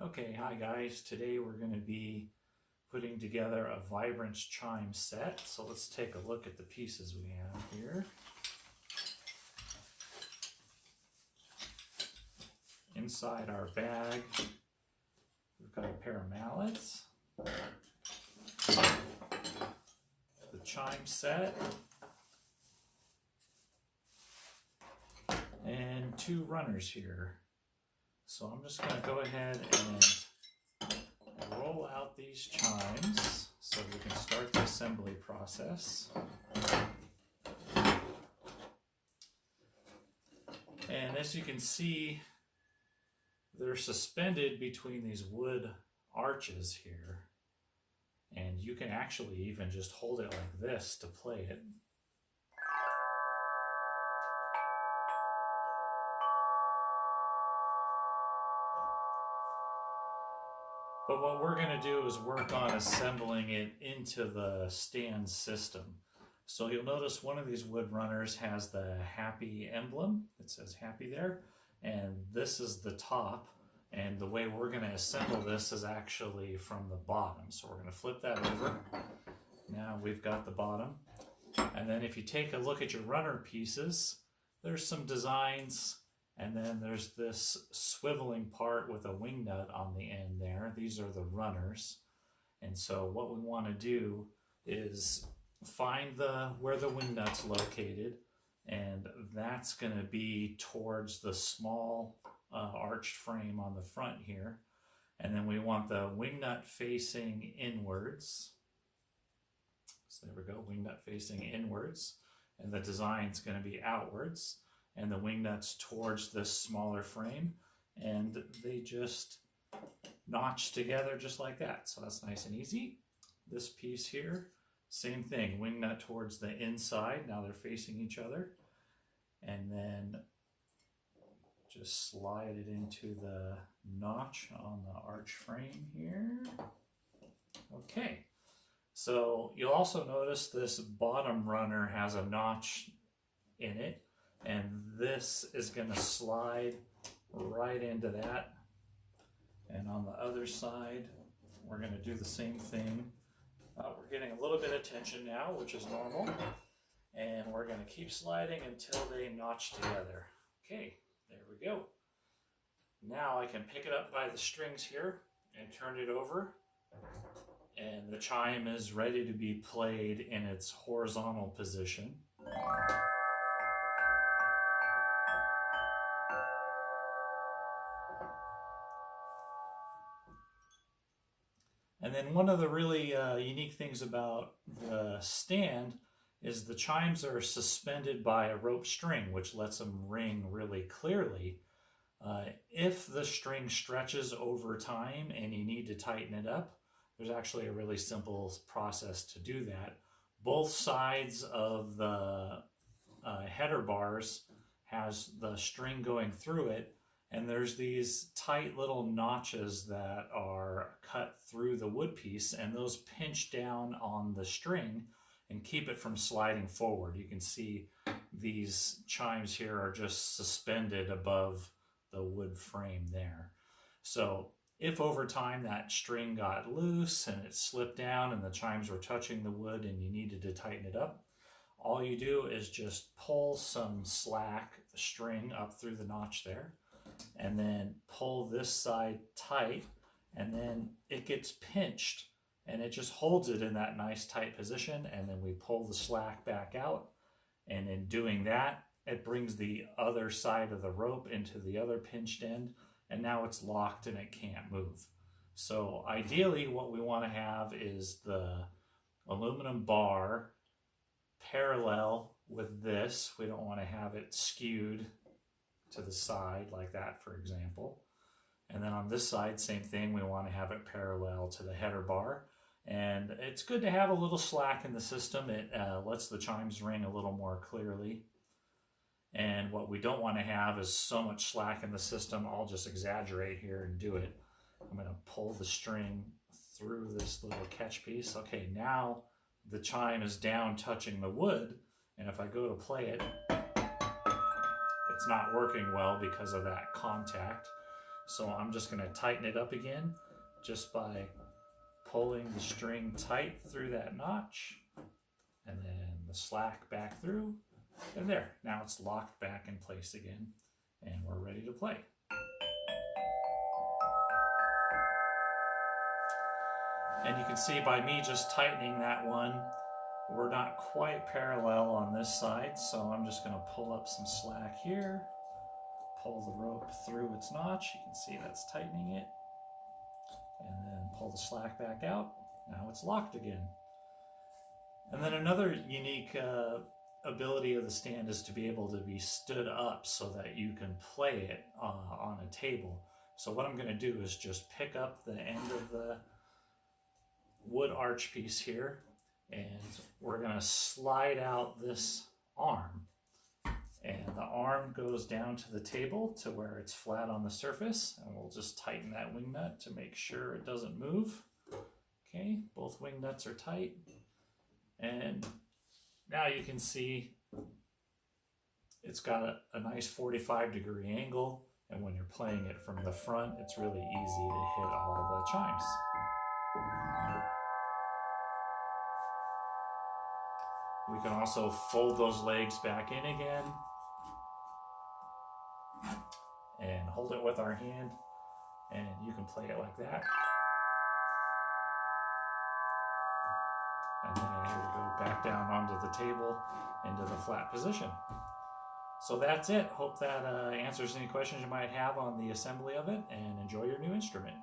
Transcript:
Okay, hi guys. Today we're going to be putting together a Vibrance chime set. So let's take a look at the pieces we have here. Inside our bag, we've got a pair of mallets, the chime set, and two runners here. So I'm just going to go ahead and roll out these chimes so we can start the assembly process. And as you can see, they're suspended between these wood arches here. And you can actually even just hold it like this to play it. But what we're going to do is work on assembling it into the stand system. So you'll notice one of these wood runners has the HAPI emblem. It says HAPI there. And this is the top. And the way we're going to assemble this is actually from the bottom. So we're going to flip that over. Now we've got the bottom. And then if you take a look at your runner pieces, there's some designs. And then there's this swiveling part with a wing nut on the end there. These are the runners. And so what we want to do is find where the wing nut's located. And that's going to be towards the small arched frame on the front here. And then we want the wing nut facing inwards. So there we go, wing nut facing inwards. And the design's going to be outwards. And the wing nuts towards this smaller frame, and they just notch together just like that. So that's nice and easy. This piece here, same thing, wing nut towards the inside. Now they're facing each other. And then just slide it into the notch on the arch frame here. Okay, so you'll also notice this bottom runner has a notch in it. And this is going to slide right into that. And on the other side, we're going to do the same thing. We're getting a little bit of tension now, which is normal. And we're going to keep sliding until they notch together. Okay, there we go. Now I can pick it up by the strings here and turn it over. And the chime is ready to be played in its horizontal position. And then one of the really unique things about the stand is the chimes are suspended by a rope string, which lets them ring really clearly. If the string stretches over time and you need to tighten it up, there's actually a really simple process to do that. Both sides of the header bars has the string going through it. And there's these tight little notches that are cut through the wood piece, and those pinch down on the string and keep it from sliding forward. You can see these chimes here are just suspended above the wood frame there. So if over time that string got loose and it slipped down and the chimes were touching the wood and you needed to tighten it up, all you do is just pull some slack string up through the notch there. And then pull this side tight, and then it gets pinched and it just holds it in that nice tight position. And then we pull the slack back out, and in doing that, it brings the other side of the rope into the other pinched end, and now it's locked and it can't move. So ideally what we want to have is the aluminum bar parallel with this. We don't want to have it skewed to the side like that, for example. And then on this side, same thing, we want to have it parallel to the header bar. And it's good to have a little slack in the system. It lets the chimes ring a little more clearly. And what we don't want to have is so much slack in the system. I'll just exaggerate here and do it. I'm going to pull the string through this little catch piece. Okay, now the chime is down touching the wood. And if I go to play it, it's not working well because of that contact. So I'm just going to tighten it up again just by pulling the string tight through that notch, and then the slack back through, and there, now it's locked back in place again, and we're ready to play. And you can see by me just tightening that one, we're not quite parallel on this side, so I'm just going to pull up some slack here, pull the rope through its notch, you can see that's tightening it, and then pull the slack back out. Now it's locked again. And then another unique ability of the stand is to be able to be stood up so that you can play it on a table. So what I'm going to do is just pick up the end of the wood arch piece here, and we're going to slide out this arm. And the arm goes down to the table to where it's flat on the surface, and we'll just tighten that wing nut to make sure it doesn't move. Okay, both wing nuts are tight. And now you can see it's got a nice 45-degree angle, and when you're playing it from the front, it's really easy to hit all the chimes. We can also fold those legs back in again and hold it with our hand, and you can play it like that. And then here we go, back down onto the table into the flat position. So that's it. Hope that answers any questions you might have on the assembly of it, and enjoy your new instrument.